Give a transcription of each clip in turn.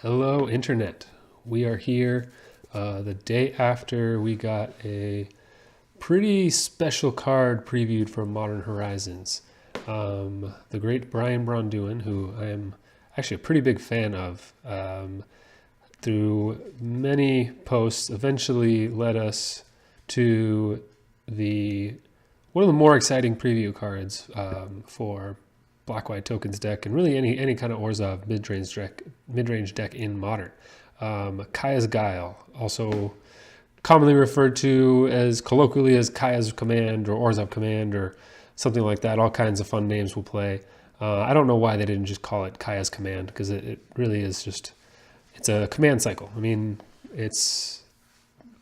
Hello, Internet. We are here the day after we got a pretty special card previewed from Modern Horizons. The great Braun-Duin, who I am actually a pretty big fan of, through many posts, eventually led us to one of the more exciting preview cards for Black-White Tokens deck, and really any kind of Orzhov mid-range deck in Modern. Kaya's Guile, also commonly referred to as colloquially as Kaya's Command or Orzhov Command or something like that. All kinds of fun names will play. I don't know why they didn't just call it Kaya's Command, because it really is just, it's a command cycle. I mean, it's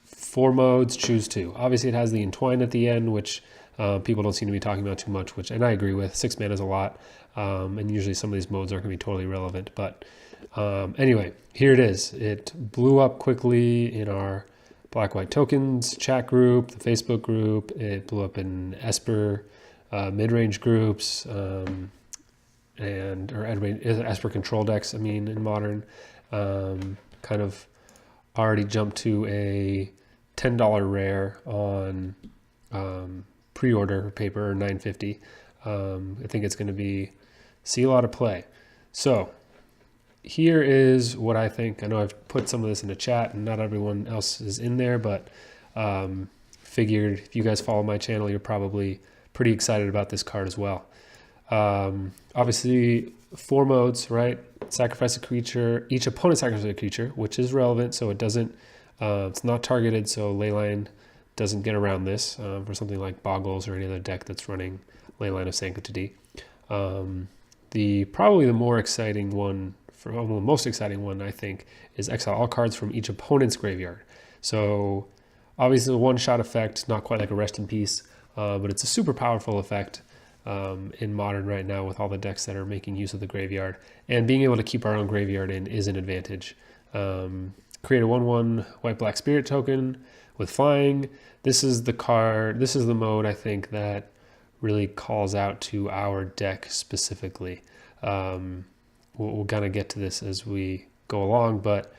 4 modes, choose 2. Obviously it has the Entwine at the end, which people don't seem to be talking about too much, and I agree with. 6 mana is a lot, and usually some of these modes aren't going to be totally relevant. But anyway, here it is. It blew up quickly in our Black-White Tokens chat group, the Facebook group. It blew up in Esper mid-range groups, or Esper control decks, in Modern. Kind of already jumped to a $10 rare on pre-order paper, $9.50. I think it's going to see a lot of play. So here is what I think. I know I've put some of this in the chat and not everyone else is in there, but figured if you guys follow my channel, you're probably pretty excited about this card as well. Obviously 4 modes, right? Sacrifice a creature, each opponent sacrifices a creature, which is relevant. So it doesn't, it's not targeted. So Leyline doesn't get around this for something like Boggles or any other deck that's running Leyline of Sanctity. Probably the more exciting one, the most exciting one, I think, is exile all cards from each opponent's graveyard. So obviously a one-shot effect, not quite like a Rest in Peace, but it's a super powerful effect in Modern right now with all the decks that are making use of the graveyard. And being able to keep our own graveyard in is an advantage. Create a 1/1 white-black spirit token with flying. This is the mode I think that really calls out to our deck specifically. We'll kind of get to this as we go along, but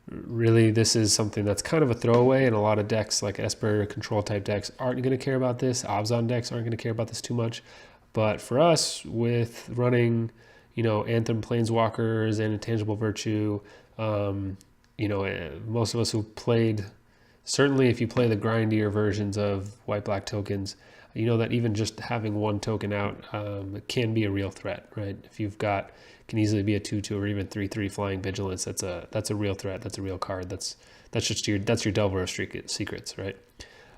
really this is something that's kind of a throwaway, and a lot of decks like Esper control type decks aren't going to care about this. Abzan decks aren't going to care about this too much. But for us, with running, Anthem Planeswalkers and Intangible Virtue, most of us who played, certainly if you play the grindier versions of white-black tokens, you know that even just having 1 token out can be a real threat, right? If you've got, can easily be a 2/2 or even 3/3 flying vigilance. That's a real threat. That's a real card. That's your Delver of Secrets, right?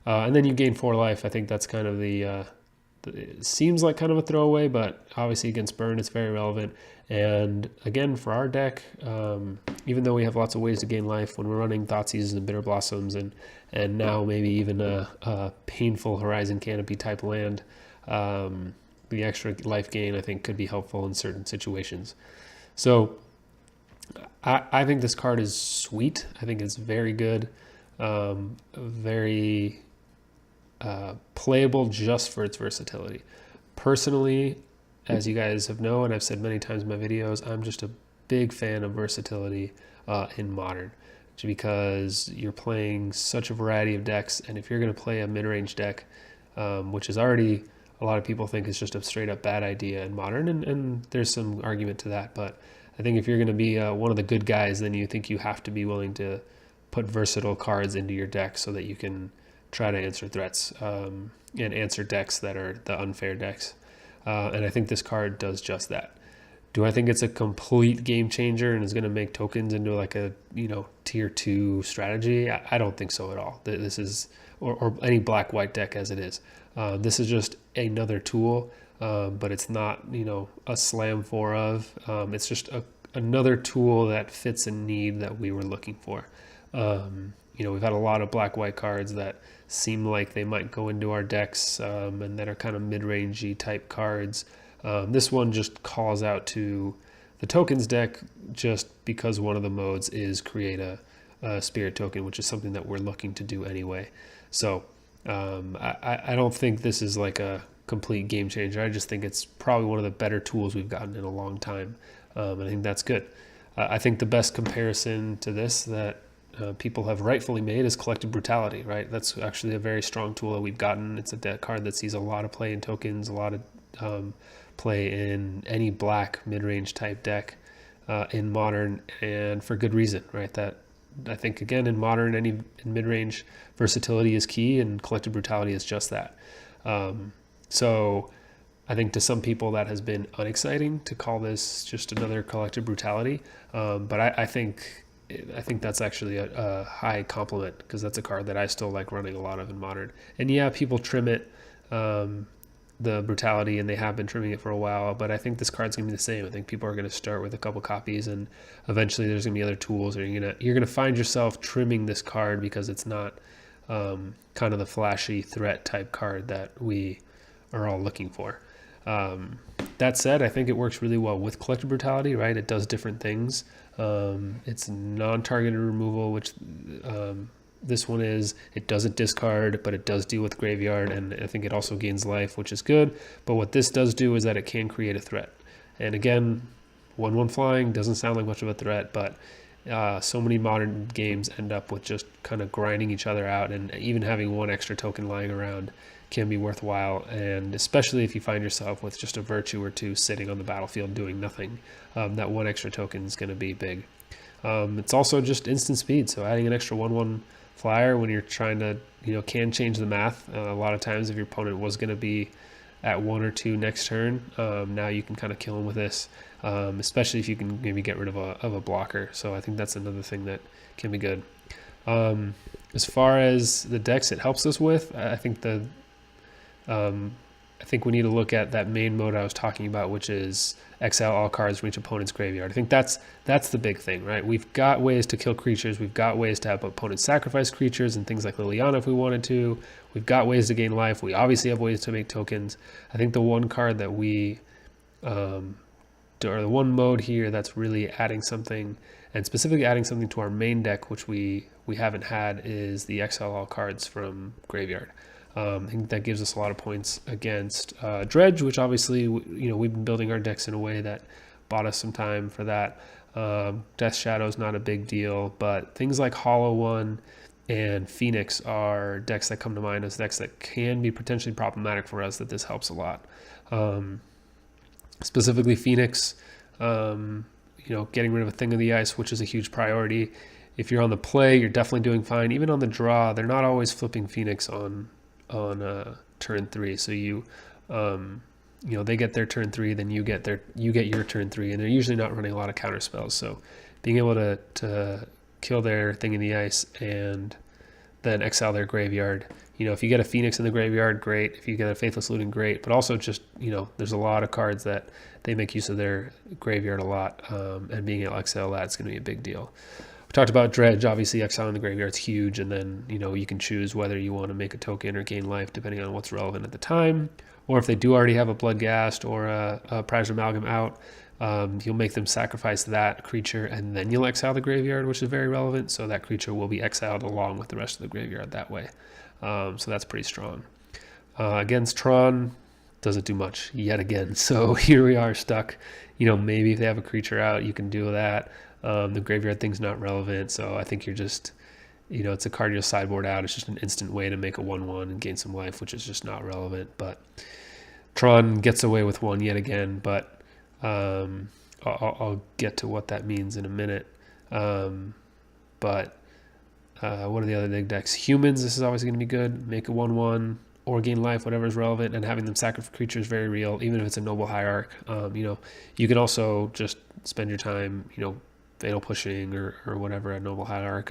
And then you gain 4 life. I think that's kind of it seems like kind of a throwaway, but obviously against burn it's very relevant. And again, for our deck, even though we have lots of ways to gain life when we're running Thoughtseize and Bitter Blossoms and now maybe even a painful Horizon Canopy type land, the extra life gain I think could be helpful in certain situations. So I think this card is sweet. I think it's very good, very playable just for its versatility. Personally, as you guys have known, and I've said many times in my videos, I'm just a big fan of versatility in Modern, because you're playing such a variety of decks, and if you're going to play a mid-range deck, which is already a lot of people think is just a straight up bad idea in Modern, and there's some argument to that, but I think if you're going to be one of the good guys, then you think you have to be willing to put versatile cards into your deck so that you can try to answer threats and answer decks that are the unfair decks. And I think this card does just that. Do I think it's a complete game changer and is going to make tokens into like a tier 2 strategy? I don't think so at all. This is, or any black-white deck as it is. This is just another tool, but it's not a slam 4 of. It's just another tool that fits a need that we were looking for. We've had a lot of black-white cards that seem like they might go into our decks and that are kind of mid-rangey type cards. This one just calls out to the tokens deck just because one of the modes is create a spirit token, which is something that we're looking to do anyway. So I don't think this is like a complete game changer. I just think it's probably one of the better tools we've gotten in a long time. And I think that's good. I think the best comparison to this that people have rightfully made is Collective Brutality, right? That's actually a very strong tool that we've gotten. It's a deck card that sees a lot of play in tokens, a lot of play in any black mid-range type deck in Modern, and for good reason, right? That I think, again, in Modern, in mid-range, versatility is key, and Collective Brutality is just that. So I think to some people that has been unexciting to call this just another Collective Brutality, but I think that's actually a high compliment, because that's a card that I still like running a lot of in Modern. And yeah, people trim it, the Brutality, and they have been trimming it for a while, but I think this card's gonna be the same. I think people are gonna start with a couple copies, and eventually there's gonna be other tools, or you're gonna find yourself trimming this card because it's not kind of the flashy threat type card that we are all looking for. That said, I think it works really well with Collective Brutality, right? It does different things. It's non-targeted removal, which this one is. It doesn't discard, but it does deal with graveyard, and I think it also gains life, which is good. But what this does do is that it can create a threat. And again, 1/1 flying doesn't sound like much of a threat, but so many Modern games end up with just kind of grinding each other out, and even having one extra token lying around can be worthwhile, and especially if you find yourself with just a virtue or two sitting on the battlefield doing nothing, that one extra token is going to be big. It's also just instant speed, so adding an extra 1/1 flyer when you're trying to, can change the math. A lot of times if your opponent was going to be at 1 or 2 next turn, now you can kind of kill them with this, especially if you can maybe get rid of a blocker. So I think that's another thing that can be good. As far as the decks it helps us with, I think we need to look at that main mode I was talking about, which is exile all cards from each opponent's graveyard. I think that's the big thing, right? We've got ways to kill creatures. We've got ways to have opponents sacrifice creatures and things like Liliana if we wanted to. We've got ways to gain life. We obviously have ways to make tokens. I think the one card that or the one mode here that's really adding something, and specifically adding something to our main deck, which we haven't had, is the exile all cards from graveyard. I think that gives us a lot of points against Dredge, which obviously, we've been building our decks in a way that bought us some time for that. Death Shadow is not a big deal, but things like Hollow One and Phoenix are decks that come to mind as decks that can be potentially problematic for us, that this helps a lot. Specifically Phoenix, getting rid of a Thing of the Ice, which is a huge priority. If you're on the play, you're definitely doing fine. Even on the draw, they're not always flipping Phoenix on turn 3. So they get their turn 3, then you get your turn 3, and they're usually not running a lot of counter spells. So being able to kill their Thing in the Ice and then exile their graveyard. If you get a Phoenix in the graveyard, great. If you get a Faithless Looting, great. But also just, there's a lot of cards that they make use of their graveyard a lot, and being able to exile that's going to be a big deal. We talked about Dredge. Obviously, exiling the graveyard is huge, and then, you can choose whether you want to make a token or gain life depending on what's relevant at the time. Or if they do already have a Bloodghast or a Prized Amalgam out, you'll make them sacrifice that creature, and then you'll exile the graveyard, which is very relevant. So that creature will be exiled along with the rest of the graveyard that way. So that's pretty strong. Against Tron, doesn't do much yet again. So here we are stuck. Maybe if they have a creature out, you can do that. The graveyard thing's not relevant. So I think you're just, it's a card you'll sideboard out. It's just an instant way to make a 1/1 and gain some life, which is just not relevant. But Tron gets away with one yet again. But I'll get to what that means in a minute. What are the other big decks? Humans, this is always going to be good. Make a 1/1 or gain life, whatever is relevant, and having them sacrifice creatures is very real, even if it's a Noble Hierarch. You can also just spend your time, Fatal Pushing or whatever, a Noble Hierarch,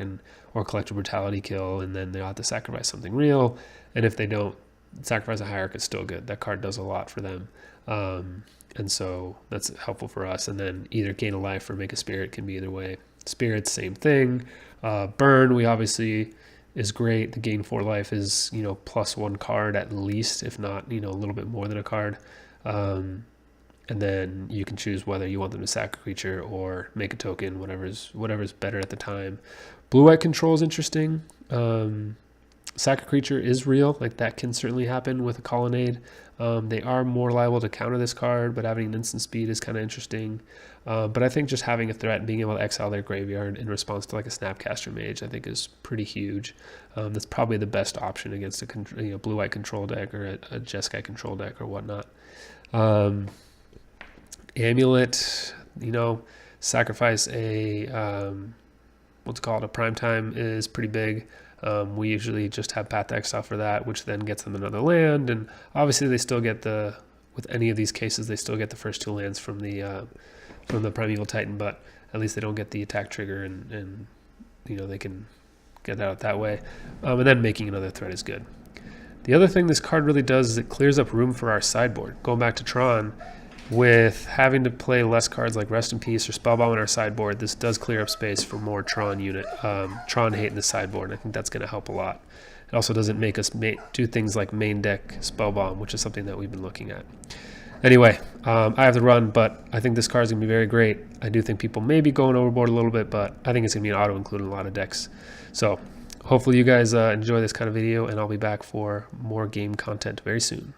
or Collective Brutality kill, and then they'll have to sacrifice something real. And if they don't sacrifice a Hierarch, it's still good. That card does a lot for them. And so that's helpful for us. And then either gain a life or make a Spirit can be either way. Spirits, same thing. Burn, we obviously is great. The gain 4 life is, +1 card at least, if not, a little bit more than a card. And then you can choose whether you want them to sack a creature or make a token, whatever's better at the time. Blue-white control is interesting. Sack a creature is real. Like, that can certainly happen with a Colonnade. They are more liable to counter this card, but having an instant speed is kind of interesting. But I think just having a threat and being able to exile their graveyard in response to like a Snapcaster Mage, I think is pretty huge. That's probably the best option against a blue-white control deck or a Jeskai control deck or whatnot. Amulet, sacrifice a what's called a primetime is pretty big. We usually just have Path to Exile for that, which then gets them another land, and obviously they still get with any of these cases, they still get the first 2 lands from the Primeval Titan, but at least they don't get the attack trigger, and they can get out that way. And then making another threat is good. The other thing this card really does is it clears up room for our sideboard. Going back to Tron, with having to play less cards like Rest in Peace or Spellbomb on our sideboard, this does clear up space for more Tron hate in the sideboard, and I think that's going to help a lot. It also doesn't make us do things like main deck Spellbomb, which is something that we've been looking at. Anyway, I have to run, but I think this card is going to be very great. I do think people may be going overboard a little bit, but I think it's going to be an auto-include in a lot of decks. So hopefully you guys enjoy this kind of video, and I'll be back for more game content very soon.